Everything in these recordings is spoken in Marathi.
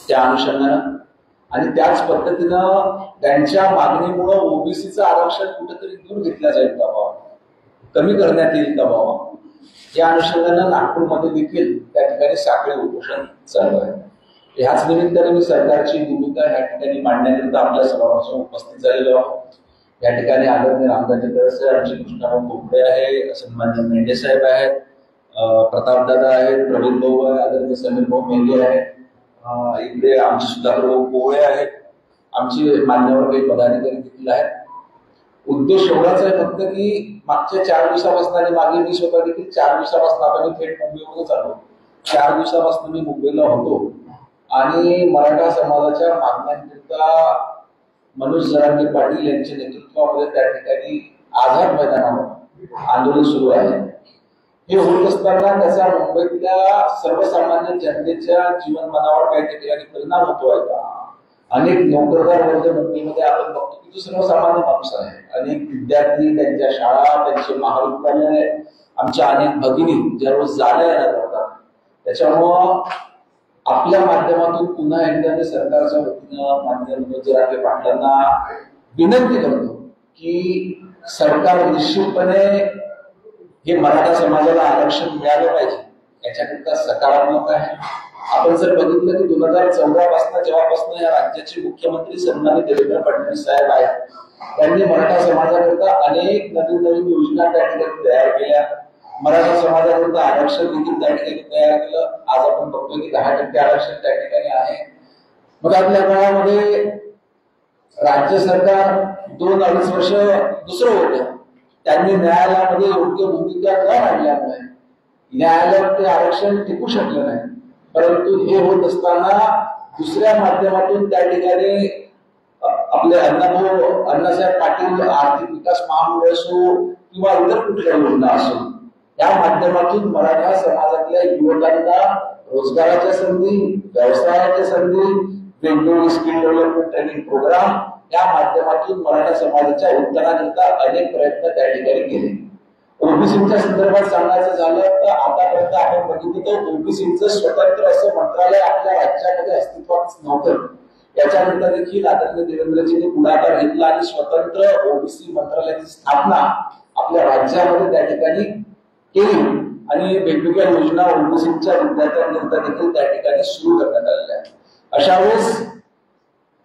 त्या अनुषंगानं आणि त्याच पद्धतीनं त्यांच्या मागणीमुळे ओबीसीचं आरक्षण कुठेतरी दूर घेतलं जाईल का बाबा, कमी करण्यात येईल का बाबा, या अनुषंगानं नागपूरमध्ये देखील त्या ठिकाणी साखळी उपोषण चालू आहे. ह्याच निमित्ताने मी सरकारची भूमिका या ठिकाणी मांडण्याकरिता आपल्या सर्वांसमोर उपस्थित झालेलो आहोत. या ठिकाणी आदरणीय रामदाजी तळसे, आमचे कृष्णाभाऊ बोबडे आहे, सन्माननीय मेंढे साहेब आहेत, प्रतापदादा आहेत, प्रवीण भाऊ आहे, आदरणीय समीर भाऊ मेघे आहेत, इकडे आमचे सुधाकर भाऊ पोळे आहेत, आमचे मान्यवर काही पदाधिकारी देखील आहेत. उद्देश एवढाच आहे फक्त की मागच्या 4 दिवसापासून आणि मागे मी स्वतः देखील 4 दिवसापासून आता मी थेट मुंबईवरच आलो. 4 दिवसापासून मी मुंबईला होतो आणि मराठा समाजाच्या मागण्यांकरिता मनोज जरांगे पाटील यांच्या नेतृत्वामध्ये त्या ठिकाणी आझाद मैदानावर आंदोलन सुरू आहे. हे होत असताना त्याचा मुंबईतल्या सर्वसामान्य जनतेच्या जीवनमानावर काही ठिकाणी परिणाम होतोय का? अनेक नोकरदार वर्ग मुंबईमध्ये आपण बघतो की तो सर्वसामान्य माणूस आहे. अनेक विद्यार्थी, त्यांच्या शाळा, त्यांचे महाविद्यालय, आमच्या अनेक भगिनी ज्या रोज जाण्या येणार करतात. त्याच्यामुळं आपल्या माध्यमातून पुन्हा एकदा सरकारच्या वतीनं माननीय मनोज जरांगे पाटलांना विनंती करतो की सरकार निश्चितपणे हे मराठा समाजाला आरक्षण मिळालं पाहिजे याच्याकरिता सकारात्मक आहे. आपण जर बघितलं की 2014 पासून जेव्हापासून या राज्याचे मुख्यमंत्री सन्माननीय देवेंद्र फडणवीस साहेब आहेत, त्यांनी मराठा समाजाकरिता अनेक नवीन नवीन योजना त्या ठिकाणी तयार केल्या. मराठा समाजाकरिता आरक्षण देखील त्या ठिकाणी तयार केलं. आज आपण बघतोय की 10% आरक्षण त्या ठिकाणी आहे. मग आपल्या काळामध्ये राज्य सरकार 2-2.5 वर्ष दुसरं होतं. त्यांनी न्यायालयामध्ये योग्य भूमिका न मांडल्यामुळे न्यायालयात ते आरक्षण टिकू शकलं नाही. परंतु हे होत असताना दुसऱ्या माध्यमातून त्या ठिकाणी आपले अण्णासाहेब पाटील आर्थिक विकास महामंडळ असो किंवा इतर कुठल्या योजना असो, या माध्यमातून मराठा समाजातल्या युवकांना रोजगाराच्या संधी, व्यवसायाच्या संधी, वेगवेगळे स्किल डेव्हलपमेंट ट्रेनिंग प्रोग्राम या माध्यमातून मराठा समाजाच्या उत्थानाकरिता अनेक प्रयत्न त्या ठिकाणी केले. ओबीसीच्या संदर्भात सांगायचं झालं तर आतापर्यंत आपण बघितलं तर ओबीसीचं स्वतंत्र असं मंत्रालय आपल्या राज्यामध्ये अस्तित्वात नव्हतं. याच्यानंतर देखील आदरणीय देवेंद्रजींनी पुढाकार घेतला आणि स्वतंत्र ओबीसी मंत्रालयाची स्थापना आपल्या राज्यामध्ये त्या ठिकाणी केली आणि वेगवेगळ्या योजना ओबीसीच्या विद्यार्थ्यांकरिता देखील त्या ठिकाणी सुरू करण्यात आलेल्या आहेत. अशा वेळेस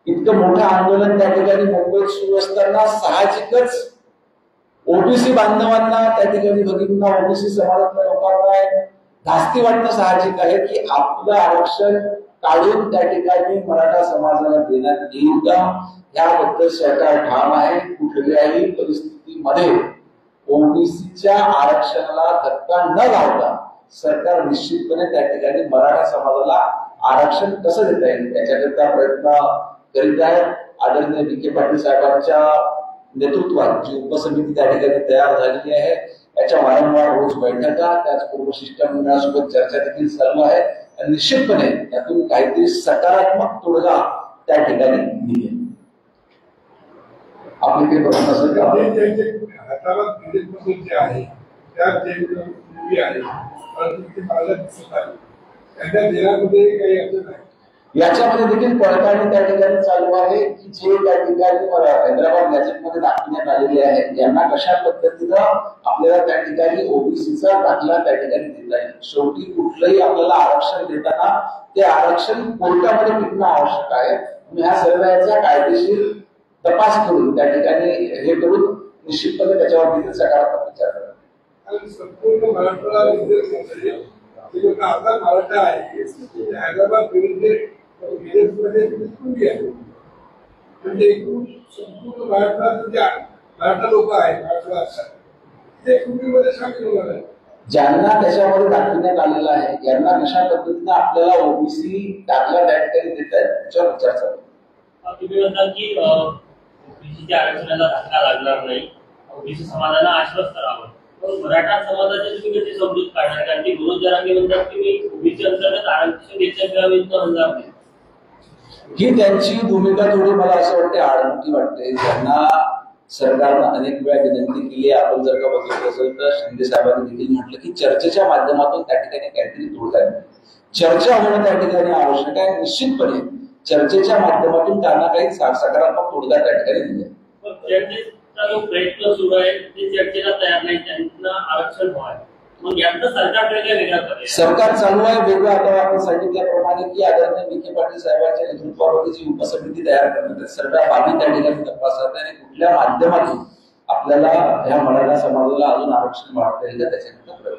इतकं मोठं आंदोलन त्या ठिकाणी मुंबईत सुरू असताना साहजिकच ओबीसी बांधवांना, त्या ठिकाणी भगिनींना, ओबीसी समाजातल्या लोकांना धास्ती वाटणं साहजिक आहे की आपलं आरक्षण काढून त्या ठिकाणी मराठा समाजाला देण्यात येईल का, याबद्दल सरकार ठाम आहे. कुठल्याही परिस्थितीमध्ये ओबीसीच्या आरक्षणाला धक्का न लावता सरकार निश्चितपणे त्या ठिकाणी मराठा समाजाला आरक्षण कसं देता येईल याच्याकरिता प्रयत्न करीत आहे. आदरणीय विखे पाटील साहेबांच्या नेतृत्वात जी उपसमिती त्या ठिकाणी तयार झालेली आहे, याच्या वारंवार रोज बैठका, त्याचबरोबर शिष्टमंडळासोबत चर्चा देखील चालू आहे आणि निश्चितपणे त्यातून काहीतरी सकारात्मक तोडगा त्या ठिकाणी निघेल. आपली काही प्रश्न असेल का? हाताला जे आहे त्या जे आहे त्यांच्या देण्यामध्ये काही अडचण आहे. याच्यामध्ये देखील पडताळणी त्या ठिकाणी चालू आहे की जे त्या ठिकाणी हैदराबाद गॅझेटमध्ये दाखवण्यात आलेले आहेत यांना कशा पद्धतीनं आपल्याला त्या ठिकाणी ओबीसीचा दाखला त्या ठिकाणी देता येईल. शेवटी कुठलंही आपल्याला आरक्षण देताना ते आरक्षण कोर्टामध्ये टिकणं आवश्यक आहे. ह्या सर्वांचा कायदेशीर तपास करून त्या ठिकाणी हे करून निश्चितपणे त्याच्यावर देखील सकारात्मक विचार करा. संपूर्ण मराठा आहे हैदराबाद म्हणजे एकूण संपूर्ण मराठा लोक आहेत ते कुटुंबामध्ये सामील होणार आहे. ज्यांना त्याच्यामध्ये दाखवण्यात आलेला आहे यांना कशा पद्धतीने आपल्याला ओबीसी दाखला त्या ठिकाणी देत आहेत त्याच्यावर विचार चालू. तुम्ही म्हणता की ओबीसीच्या आरक्षणाला धक्का लागणार नाही, ओबीसी समाजाला आश्वस्त राहावं. मराठा समाजाचे तुम्ही कसे समजूत काढणार? कारण की मनोज जरांगे म्हणतात की मी ओबीसी अंतर्गत आरक्षण देण्याविरुद्ध ही त्यांची भूमिका थोडी मला असं वाटते आडमुठी वाटते. त्यांना सरकारनं अनेक वेळा विनंती केली. आपण जर का बघितलं असेल तर शिंदे साहेबांनी देखील म्हटलं की चर्चेच्या माध्यमातून त्या ठिकाणी काहीतरी तोडगा चर्चा होणं त्या ठिकाणी आवश्यक आहे. निश्चितपणे चर्चेच्या माध्यमातून त्यांना काही सकारात्मक तोडगा त्या ठिकाणी दिले. चर्चेचा जो प्रयत्न सुरू आहे ते चर्चेला तयार नाही, त्यांना आरक्षण व्हावं. मग यातनं सरकारकडे काय वेगळा पर्याय? सरकार चालू आहे वेगळं. आता आपण सांगितल्याप्रमाणे की आदरणीय विखे पाटील साहेबांच्या नेतृत्वामध्ये जी उपसमिती तयार करण्यात सर्व बाबी त्या ठिकाणी तपासत आणि कुठल्या माध्यमातून आपल्याला ह्या मराठा समाजाला अजून आरक्षण वाढता येईल त्याच्यानंतर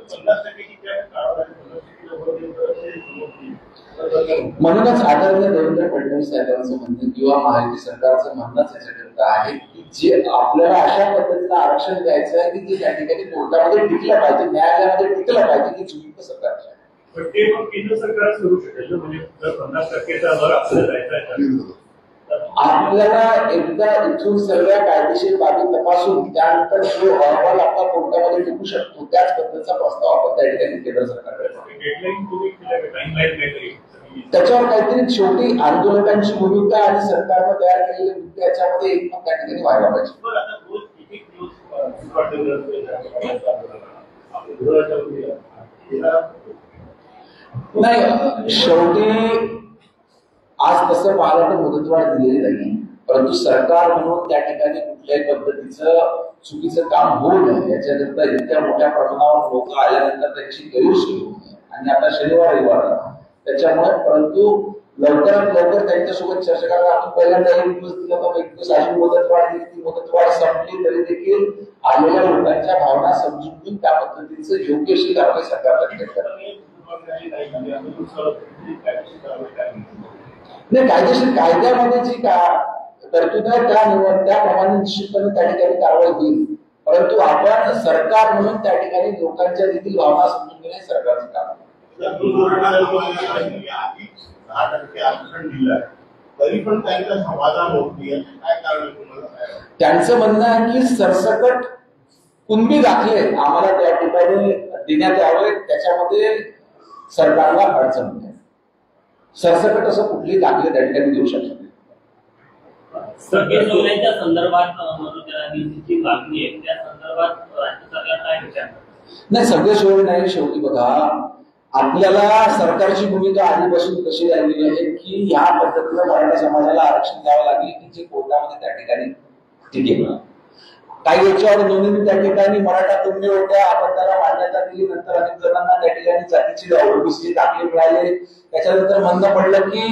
म्हणूनच आदरणीय देवेंद्र फडणवीस साहेबांचं म्हणणं किंवा महायुती सरकारचं म्हणणंच याच्याकरता आहे की जे आपल्याला अशा पद्धतीनं आरक्षण द्यायचं आहे की जे त्या ठिकाणी कोर्टामध्ये टिकलं पाहिजे, न्यायालयामध्ये टिकलं पाहिजे की चुकीचं सरकारचं आहे. पण ते मग केंद्र सरकारच करू शकेल, म्हणजे जर 50%चा वर आपल्याला जायचा आहे आपल्याला एकदा इथून सर्व कायदेशीर बाबी तपासून त्यानंतर जो अहवाल आपला कोर्टामध्ये टिकू शकतो त्याच पद्धतीचा प्रस्ताव आपण त्या ठिकाणी केंद्र सरकारकडे त्याच्यावर काहीतरी छोटी आंदोलकांची भूमिका आणि सरकारनं तयार केलेली भूमिका याच्यामध्ये एकमत त्या ठिकाणी व्हायला पाहिजे. नाही, शेवटी आज तसं पाहिलं तर मुदतवाढ दिलेली नाही, परंतु सरकार म्हणून त्या ठिकाणी कुठल्याही पद्धतीचं चुकीचं काम होऊ नये याच्याकरता इतक्या मोठ्या प्रमाणावर लोक आल्यानंतर त्यांची गैरसोय होऊ नये आणि आता शनिवार रविवार त्याच्यामुळे परंतु लवकरात लवकर त्यांच्यासोबत चर्चा करायला आपण पहिल्यांदा एक दिवस दिला तर एक दिवस अशी मुदतवाढ दिली. ती मुदतवाढ संपली तरी देखील आलेल्या लोकांच्या भावना समजून घेऊन त्या पद्धतीचं योग्यशी कारवाई सरकार नाही. कायदेशीर कायद्यामध्ये जी तरतूद आहे त्याप्रमाणे निश्चितपणे त्या ठिकाणी कारवाई होईल, परंतु आपण सरकार म्हणून त्या ठिकाणी लोकांच्या देखील भावना समजून घेणे सरकारचं काम आहे. तरी पण त्यांचं समाधान होत नाही, काय कारण त्यांचं म्हणणं आहे की सरसकट कुणबी दाखले आम्हाला त्या ठिकाणी देण्यात यावे, त्याच्यामध्ये सरकारला अडचण होते. सरसकट असं कुठली दाखले त्या ठिकाणी देऊ शकत नाही. सगळे सोयऱ्यांच्या संदर्भात जी मागणी आहे त्या संदर्भात राज्य सरकार काय विचार नाही, सगळे सोय नाही. शेवटी बघा आपल्याला सरकारची भूमिका आधीपासून कशी राहिलेली आहे की ह्या पद्धतीनं मराठा समाजाला आरक्षण द्यावं लागेल की जे कोर्टामध्ये त्या ठिकाणी टिकेल. काही याच्यावर नोंदणी त्या ठिकाणी मराठा तुंबे होत्या, आपण त्याला मान्यता दिली, नंतर अनेक जणांना त्या ठिकाणी जातीची ओबीसी दाखले मिळाले. त्याच्यानंतर म्हणणं पडलं की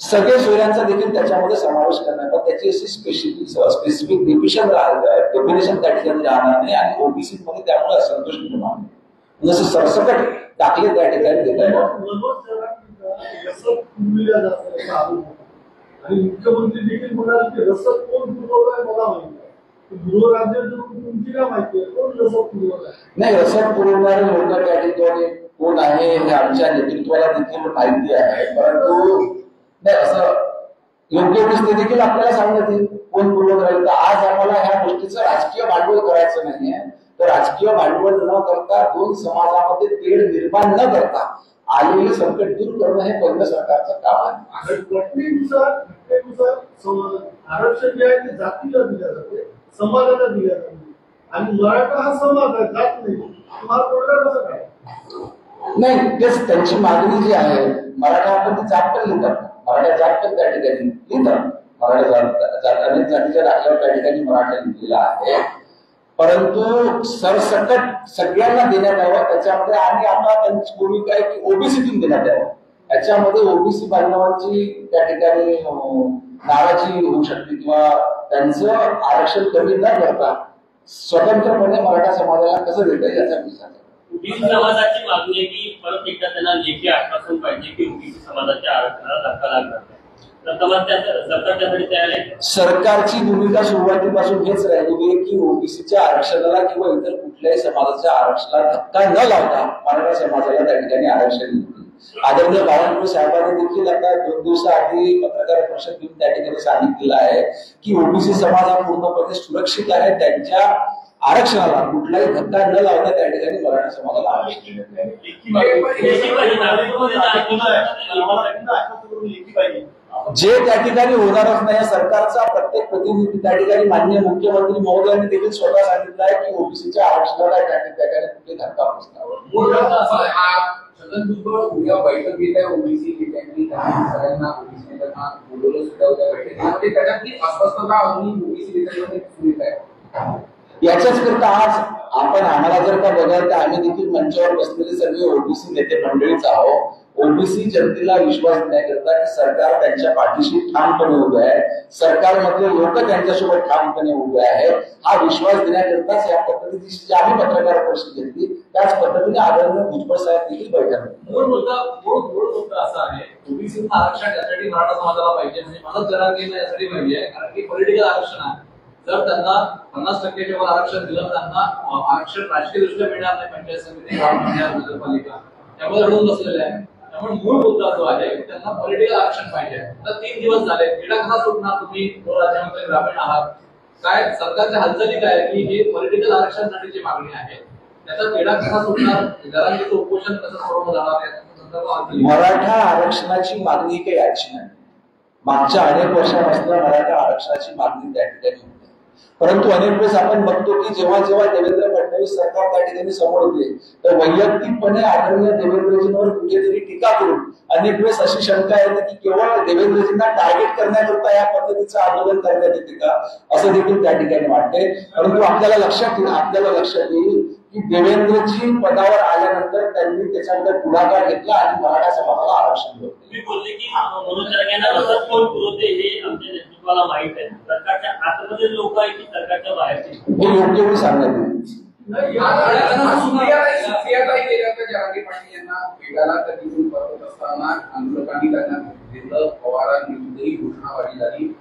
सगळे सोयऱ्यांचा देखील त्याच्यामध्ये समावेश करण्यात, पण त्याची अशी स्पेसिफिक डेफिनेशन त्या ठिकाणी राहणार नाही आणि ओबीसी मध्ये त्यामुळे असंतोष निर्माण होईल. जसं सरसकट दाखले त्या ठिकाणी देत आहे आणि मुख्यमंत्री देखील म्हणाले की रसद कोण पुरवलाय मला माहिती आहे, गृहराज्य तुमची काय माहिती आहे कोण रसद पुरवलाय? नाही, रसद पुरवणारे लोक त्या ठिकाणी कोण आहे हे आमच्या नेतृत्वाला देखील माहिती आहे, परंतु नाही असं योग्य गोष्टी देखील आपल्याला सांगण्यात येईल कोण पुरवत राहील. तर आज आम्हाला ह्या गोष्टीचं राजकीय भांडवल करायचं नाहीये, तर राजकीय भांडवल न करता दोन समाजामध्ये तेढ निर्माण न करता आलेले संकट दूर करणं हे पहिलं सरकारचं काम आहे. घटनेनुसार आरक्षण जे आहे ते जातीला दिलं जाते, समाजाला दिलं जाते आणि मराठा हा समाज आहे, जात नाही. तुम्हाला कोणत्या कसं काय? नाही, तेच त्यांची मागणी जी आहे मराठा आपण ती जात पण लिहितात, मराठा जात पण त्या ठिकाणी लिहितात, मराठा अनेक जातीच्या दाखल्यावर त्या ठिकाणी मराठा लिहिलेला आहे, परंतु सरसकट सगळ्यांना देण्यात यावं त्याच्यामध्ये. आणि आता त्यांची भूमिका आहे की ओबीसीतून देण्यात यावं, याच्यामध्ये ओबीसी बांधवांची त्या ठिकाणी नाराजी होऊ शकते किंवा त्यांचं आरक्षण कमी न करता स्वतंत्रपणे मराठा समाजाला कसं देता येईल याचा विचार. ओबीसी समाजाची मागणी आहे की परत एकदा त्यांना लेखी आश्वासन पाहिजे की ओबीसी समाजाच्या आरक्षणाला धक्का लागणार नाही. सरकार त्यासाठी तयार आहे. सरकारची भूमिका सुरुवातीपासून हेच राहिली आहे की ओबीसीच्या आरक्षणाला किंवा इतर कुठल्याही समाजाच्या आरक्षणाला धक्का न लावता मराठा समाजाला त्या ठिकाणी आरक्षण मिळते. आदरणीय बावनकुळे साहेबांनी देखील आता 2 दिवसाआधी पत्रकार परिषद घेऊन त्या ठिकाणी सांगितलेलं आहे की ओबीसी समाज हा पूर्णपणे सुरक्षित आहे, त्यांच्या आरक्षणाला कुठलाही धक्का न लावता त्या ठिकाणी मराठा समाजाला आरक्षण जे त्या ठिकाणी होणारच नाही. सरकारचा प्रत्येक प्रतिनिधी त्या ठिकाणी माननीय मुख्यमंत्री महोदयांनी देखील स्वतः सांगितलं आहे की ओबीसीच्या आरक्षणाला त्या ठिकाणी कुठे धक्का पोहोचणार. छगन भुजबळ उद्या बैठक घेत आहे ओबीसी नेत्यांनी, त्यांनी सगळ्यांना ओबीसी नेत्यांना बोलवलं सुद्धा उद्या बैठकीमध्ये. त्याच्यातली अस्वस्थता अजूनही ओबीसी नेत्यांमध्ये दिसून येत आहे. याच्याच करता आज आपण आम्हाला जर का बघाल तर आम्ही देखील मंचावर बसलेले सर्व ओबीसी नेते मंडळीच आहोत. ओबीसी जनतेला विश्वास देण्याकरता की सरकार त्यांच्या पाठीशी ठामपणे उभे आहे, सरकारमधले लोक त्यांच्यासोबत ठामपणे उभे आहेत, हा विश्वास देण्याकरताच या पद्धतीची जी आम्ही पत्रकार परिषद घेतली त्याच पद्धतीने आदरणीय भुजबळ साहेब देखील बैठक घेतली. मूळ मुद्दा असा आहे, ओबीसीचं आरक्षण यासाठी मराठा समाजाला पाहिजे, म्हणजे मनोज जरांगेंना यासाठी पाहिजे कारण की पॉलिटिकल आरक्षण आहे. जर त्यांना 50%च्या वर आरक्षण दिलं त्यांना आरक्षण राजकीय दृष्ट्या मिळणार नाही. पंचायत समिती, नगरपालिका त्यामुळे रडून बसलेले आहे. त्यामुळे मूळ मुद्दा जो आहे त्यांना पॉलिटिकल आरक्षण पाहिजे. आता 3 दिवस झाले, क्रीडा कसा सुटणार? तुम्ही राज्यामध्ये ग्रामीण आहात, काय सरकारच्या हालचाली काय की हे पॉलिटिकल आरक्षणासाठीची मागणी आहे, त्याचा क्रीडा कसा सुटणार? जरांगेचं उपोषण कसं सोडवलं जाणार? मराठा आरक्षणाची मागणी काही याची नाही. मागच्या अनेक वर्षापासून मराठा आरक्षणाची मागणी त्या ठिकाणी होती, परंतु अनेक वेळेस आपण बघतो की जेव्हा जेव्हा देवेंद्र फडणवीस सरकार त्या ठिकाणी समोर होते तर वैयक्तिकपणे आदरणीय देवेंद्रजींवर कुठेतरी टीका करून अनेक वेळेस अशी शंका येते की केवळ देवेंद्रजींना टार्गेट करण्याकरता या पद्धतीचं आंदोलन करण्यात येते का, असं देखील त्या ठिकाणी वाटते. परंतु आपल्याला लक्षात येईल की देवेंद्रजी पदावर आल्यानंतर त्यांनी त्याच्यामध्ये पुढाकार घेतला आणि मराठा समाजाला आरक्षण दिलं. तुम्ही बोलले की मनोज जरांगेंना रसद कोण पुरवते हे आमच्या नेतृत्वाला माहित आहे. सरकारच्या आतमध्ये लोक आहेत की सरकारच्या बाहेरचे? हे योग्य वेळी सांगण्यात येईल. जरांगे पाटील यांना भेटायला तर तिथून परत असताना आंदोलकांनी त्यांना घेतलं, पवारांविरुद्धही घोषणाबाजी झाली.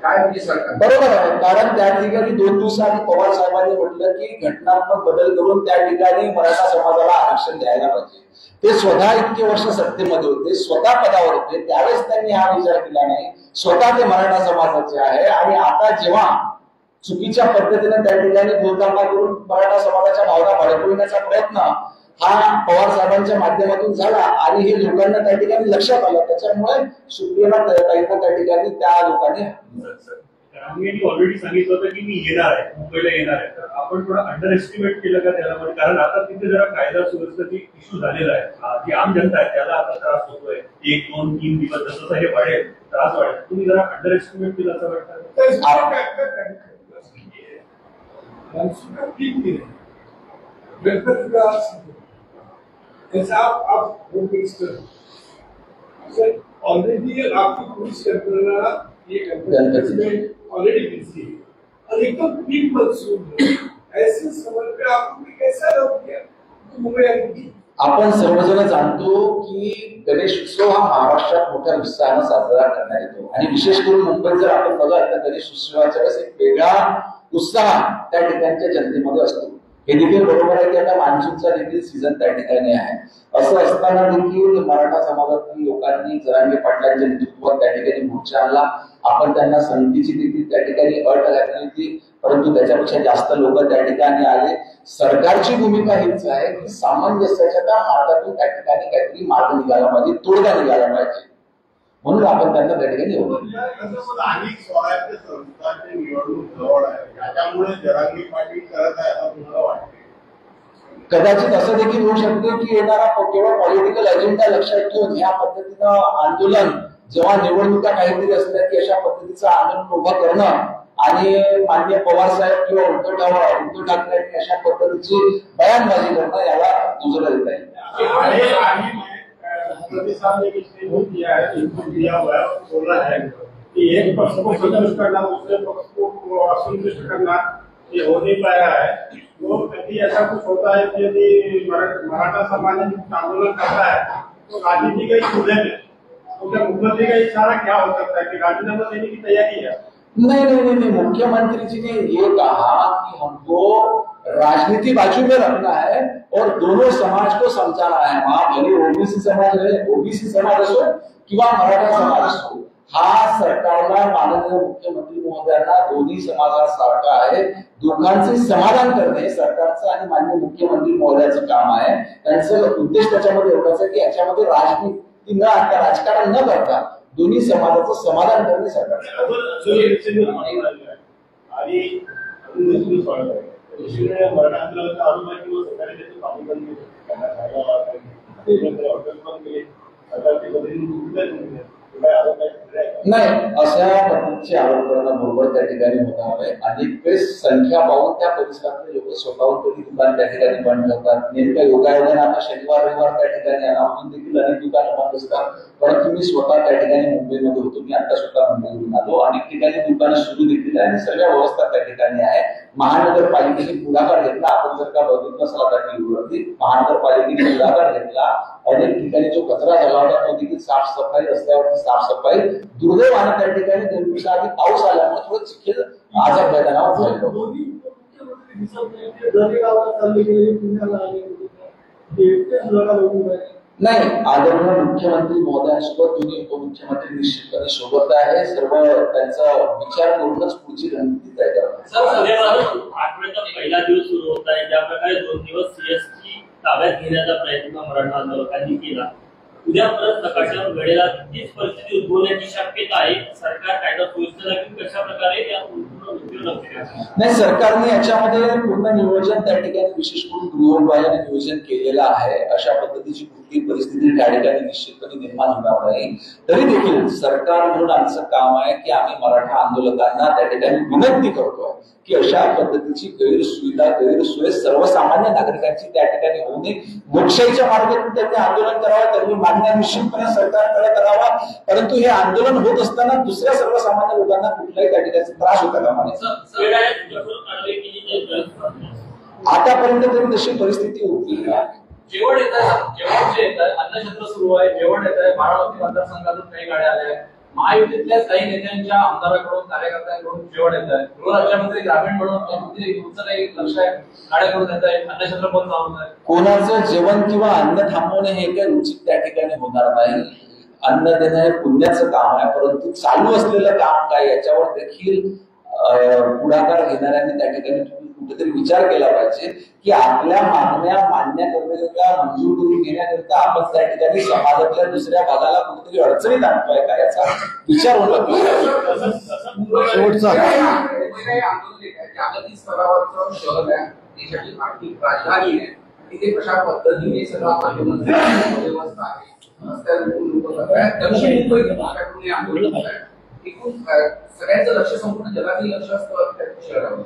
काय म्हणजे सरकार? बरोबर आहे, कारण त्या ठिकाणी 2 दिवसांनी पवार साहेबांनी म्हटलं की घटनात्मक बदल करून त्या ठिकाणी मराठा समाजाला आरक्षण द्यायला पाहिजे. ते स्वतः इतके वर्ष सत्तेमध्ये होते, स्वतः पदावर होते, त्यावेळेस त्यांनी हा विचार केला नाही. स्वतः ते मराठा समाजाचे आहे आणि आता जेव्हा चुकीच्या पद्धतीने त्या ठिकाणी बोलताना करून मराठा समाजाच्या भावना भडकविण्याचा प्रयत्न हा पवार साहेबांच्या माध्यमातून झाला आणि हे लोकांना त्या ठिकाणी लक्षात आलं, त्याच्यामुळे सुप्रियाला त्या ठिकाणी त्या लोकांनी ऑलरेडी सांगितलं होतं की मी येणार आहे, मुंबईला येणार आहे. तर आपण थोडं अंडर एस्टिमेट केलं का त्याला? कारण आता तिथे जरा कायदा सुव्यवस्थेचा इश्यू झालेला आहे, जी आम जनता आहे त्याला आता त्रास होतोय. 1, 2, 3 दिवस जसं हे वाढेल त्रास वाढेल, तुम्ही जरा अंडर एस्टिमेट केलं असं वाटतं? जैसे आप वो ऑलरेडी आपकी पुलिस यंत्रणा ये ऑलरेडी बिजी है और एकदम पीक मंसूर है. ऐसे समय पे आपने कैसा रोक दिया मुंबई आने? आपण सर्वजण जाणतो की गणेश उत्सव हा महाराष्ट्रात मोठ्या उत्साहाने साजरा करण्यात येतो आणि विशेष करून मुंबईत जर आपण बघाल तर गणेश उत्सवाच्या वेळेस एक वेगळा उत्साह त्या ठिकाणच्या जनतेमध्ये असतो. हे देखील बरोबर आहे की आता मान्सूनचा देखील सीझन त्या ठिकाणी आहे. असं असताना देखील मराठा समाजातील लोकांनी जरांगे पाटलांच्या नेतृत्वात त्या ठिकाणी मोर्चा आणला. आपण त्यांना संधीची देखील त्या ठिकाणी अट घातली होती, परंतु त्याच्यापेक्षा जास्त लोक त्या ठिकाणी आले. सरकारची भूमिका हीच आहे की सामंजस्याच्या त्या मार्गातून त्या ठिकाणी काहीतरी मार्ग निघाला पाहिजे, तोडगा निघाला पाहिजे, म्हणून आपण त्यांना त्या ठिकाणी स्थानिक स्वराज्य संस्थांची निवडणूक जवळ आहे, त्याच्यामुळे जरांगे पाटील करत आहे असं तुम्हाला वाटते? कदाचित असं देखील होऊ शकते की येणारा केवळ पॉलिटिकल अजेंडा लक्षात ठेवून या पद्धतीनं आंदोलन, जेव्हा निवडणुका काहीतरी असल्या की अशा पद्धतीचं आंदोलन उभं करणं आणि माननीय पवार साहेब किंवा उद्धव ठाकरे यांनी अशा पद्धतीची बयानबाजी करणं याला दुजोरा देता येईल. साहब ने स्टेटमेंट दिया है, इनपुट दिया हुआ है, बोल रहा है कि एक पक्ष को संतुष्ट करना, दूसरे पक्ष को असंतुष्ट करना ये हो नहीं पाया है. तो कभी ऐसा कुछ होता है कि यदि मराठा समाज आंदोलन करता है तो राजनीति का ही मुद्दे में तो क्या मुख्यमंत्री का इशारा क्या हो सकता है कि राजीनामा देने की तैयारी है? नहीं, मुख्यमंत्री जी ने ये कहा कि हमको राजनीति बाजू में रखना है और दोनों समाज को समझाना है. वहां भले ओबीसी समाज है, ओबीसी समाज असो किंवा मराठा समाज असो, हा सरकारला माननीय मुख्यमंत्री महोदयांना दोन्ही समाजासारखा आहे. दोघांचे समाधान करणे सरकारचं आणि माननीय मुख्यमंत्री महोदयाचं काम आहे. त्यांचा उद्देश त्याच्यामध्ये एवढाच आहे की याच्यामध्ये राजनीती न आणता, राजकारण न करता दोन्ही समाजाचं समाधान करणे सरकार. आणि मराठा आंदोलनाचा आरोप आहे किंवा सरकारी त्याचं पाणी बंद केलं त्यांना खायला हॉटेल पण गेले, आता ते कधी काय आरोप आहे? नाही, अशा पद्धतीचे आरोप करणं बरोबर त्या ठिकाणी होणार आहे. अनेक वेळेस संख्या पाहून त्या परिसरातले लोक स्वतःहून कधी दुकान त्या ठिकाणी बंद ठेवतात. नेमक्या योगायोगाने आता शनिवार रविवार त्या ठिकाणी अजून देखील अनेक दुकानं बंद असतात. परंतु मी स्वतः त्या ठिकाणी मुंबईमध्ये होतो, मी आता स्वतः मुंबईवरून आलो. अनेक ठिकाणी दुकानं सुरू देखील आहे आणि सगळ्या व्यवस्था त्या ठिकाणी आहे. महानगरपालिकेने पुढाकार घेतला. आपण जर का बघितलं असेल आता टीव्हीवरती, महानगरपालिकेने पुढाकार घेतला. अनेक ठिकाणी जो कचरा झाला होता तो देखील साफसफाई, रस्त्यावरती साफसफाई. दुर्दैवाने त्या ठिकाणी 2 दिवसाआधी पाऊस आल्यामुळे थोडं चिखल आजार मैदानावर झालं. नाही, आदरणीय मुख्यमंत्री महोदयांसोबत दोन्ही उपमुख्यमंत्री निश्चितपणे सोबत आहे. सर्व त्यांचा विचार करूनच पुढची रणनीती तयार करतात. आठवड्याचा पहिला दिवस सुरू होत आहे. ज्या प्रकारे 2 दिवस सीएसटी ताब्यात घेण्याचा प्रयत्न मराठा आंदोलकांनी केला, उद्या परत सकाळच्या वेळेला तीच परिस्थिती उद्भवण्याची शक्यता आहे. सरकार कायदा सुव्यवस्था लागेल कशा प्रकारे या नाही, सरकारने याच्यामध्ये पूर्ण नियोजन त्या ठिकाणी विशेष करून गृह विभागाने नियोजन केलेलं आहे. अशा पद्धतीची कुठली परिस्थिती त्या ठिकाणी निश्चितपणे निर्माण होणार नाही. तरी देखील सरकार म्हणून आमचं काम आहे की आम्ही मराठा आंदोलकांना त्या ठिकाणी विनंती करतोय की अशा पद्धतीची गैरसुविधा, गैरसोय सर्वसामान्य नागरिकांची त्या ठिकाणी होऊ नये. लोकशाहीच्या मार्गातून त्यांनी आंदोलन करावं, त्यांनी मागण्या निश्चितपणे सरकारकडे करावा. परंतु हे आंदोलन होत असताना दुसऱ्या सर्वसामान्य लोकांना कुठलाही त्या ठिकाणी त्रास होता कामा नये. आतापर्यंत तरी तशी परिस्थिती होती. जेवण येत आहे, जेवण जे येत आहे, अन्नछत्र सुरू आहे, जेवण येत आहे. बारामती मतदारसंघातून काही गाड्या आल्या आहेत. महायुतीतल्या काही नेत्यांच्या आमदारांकडून, कार्यकर्त्यांकडून जेवण येत आहे. गृहराज्यमंत्री ग्रामीण म्हणून तुमचं काही लक्ष आहे? गाड्याकडून येत आहे, अन्नछत्र पण चालवत आहे. कोणाचं जेवण किंवा अन्न थांबवणे हे काही उचित त्या ठिकाणी होणार नाही. अन्न देणं हे पुण्याचं काम आहे, परंतु चालू असलेलं काम काय याच्यावर देखील पुढाकार घेणाऱ्यांनी त्या ठिकाणी कुठेतरी विचार केला पाहिजे की आपल्या मागण्या मान्य करण्याकरिता, मंजूर करून घेण्याकरिता आपण त्या ठिकाणी समाजातल्या दुसऱ्या भागाला कुठेतरी अडचणीत आणतोय का याचा विचार होणं जागतिक स्तरावरचं शहर आहे, देशाची आर्थिक राजधानी आहे. तिथे कशा पद्धतीने सगळं व्यवस्था आहे, दक्षिण मुंबईत भागाकडून आंदोलन होत आहे. एकूण सगळ्यांचं लक्ष संपूर्ण जगातील लक्ष असतं त्या शहरावर.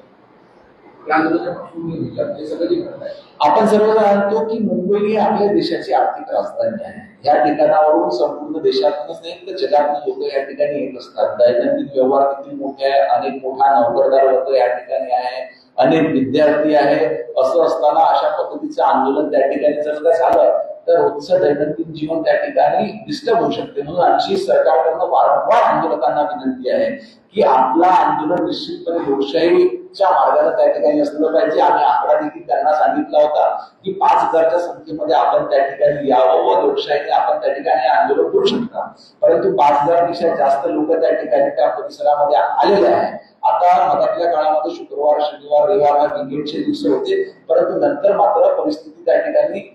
आपण सर्व जाणतो की मुंबई ही आपल्या देशाची आर्थिक राजधानी आहे. या ठिकाणावरून संपूर्ण देशातूनच नाही तर जगातून लोक या ठिकाणी येत असतात. दैनंदिन व्यवहार देखील मोठे आहे. अनेक मोठा नोकरदार वर्ग या ठिकाणी आहे, अनेक विद्यार्थी आहे. असं असताना अशा पद्धतीचं आंदोलन त्या ठिकाणी जर का झालं तर रोजचं दैनंदिन जीवन त्या ठिकाणी डिस्टर्ब होऊ शकते. म्हणून आमची सरकारकडनं वारंवार आंदोलकांना विनंती आहे की आपला आंदोलन निश्चितपणे लोकशाहीच्या मार्गाने त्या ठिकाणी असलं पाहिजे. आम्ही आकडा देखील त्यांना सांगितला होता की 5000च्या संख्येमध्ये आपण त्या ठिकाणी यावं व लोकशाहीने आपण त्या ठिकाणी आंदोलन करू शकता. परंतु 5000 पेक्षा जास्त लोक त्या ठिकाणी त्या परिसरामध्ये आलेले आहे. आता मधातल्या काळामध्ये शुक्रवार, शनिवार, रविवार हा वीकेंडचे दिवस होते, परंतु नंतर मात्र परिस्थिती त्या ठिकाणी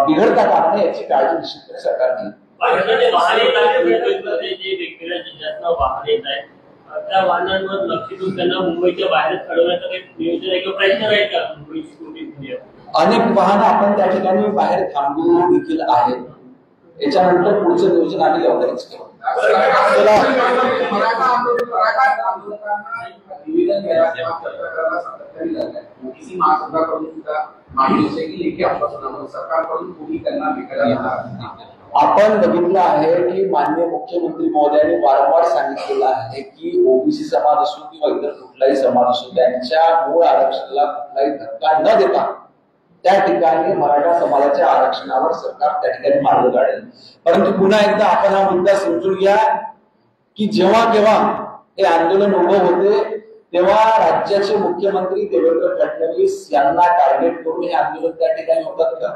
बिघडता कामा नये याची काळजी निश्चितपणे सरकार घेईल. त्या वाहनांवर लक्ष देऊन त्यांना मुंबईच्या बाहेर काढवण्याचं काही नियोजन आहे किंवा प्रयत्न आहे का? मुंबईची अनेक वाहनं आपण त्या ठिकाणी बाहेर थांबवली देखील आहेत. याच्यानंतर पुढचं नियोजन आम्ही लवकरच करू. आपण बघितलं आहे की माननीय मुख्यमंत्री महोदयांनी वारंवार सांगितलेलं आहे की ओबीसी समाज असो किंवा इतर कुठलाही समाज असो त्यांच्या मूळ आरक्षणाला कुठलाही धक्का न देता त्या ठिकाणी मराठा समाजाच्या आरक्षणावर सरकार त्या ठिकाणी मार्ग काढेल. परंतु पुन्हा एकदा आपण हा मुद्दा समजून घ्या की जेव्हा केव्हा हे आंदोलन उभं होते तेव्हा राज्याचे मुख्यमंत्री देवेंद्र फडणवीस यांना टार्गेट करून हे आंदोलन त्या ठिकाणी होतात का?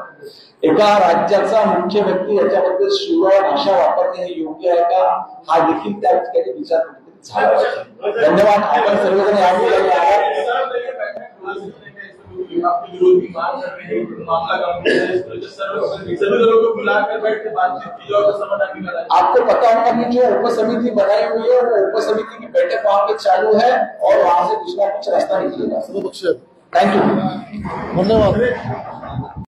एका राज्याचा मुख्य व्यक्ती याच्याबद्दल शिवाय भाषा वापरणे हे योग्य आहे का? हा देखील त्या ठिकाणी विचार झाला पाहिजे. धन्यवाद. आपण सर्वजण या ठिकाणी विरोधी मामला आपको पता होगा कि जो उपसमिति बनाई हुई है वो उपसमिति की बैठक वहां पे चालू है और वहां से दूसरा कुछ रास्ता निकलेगा. Thank you. धन्यवाद.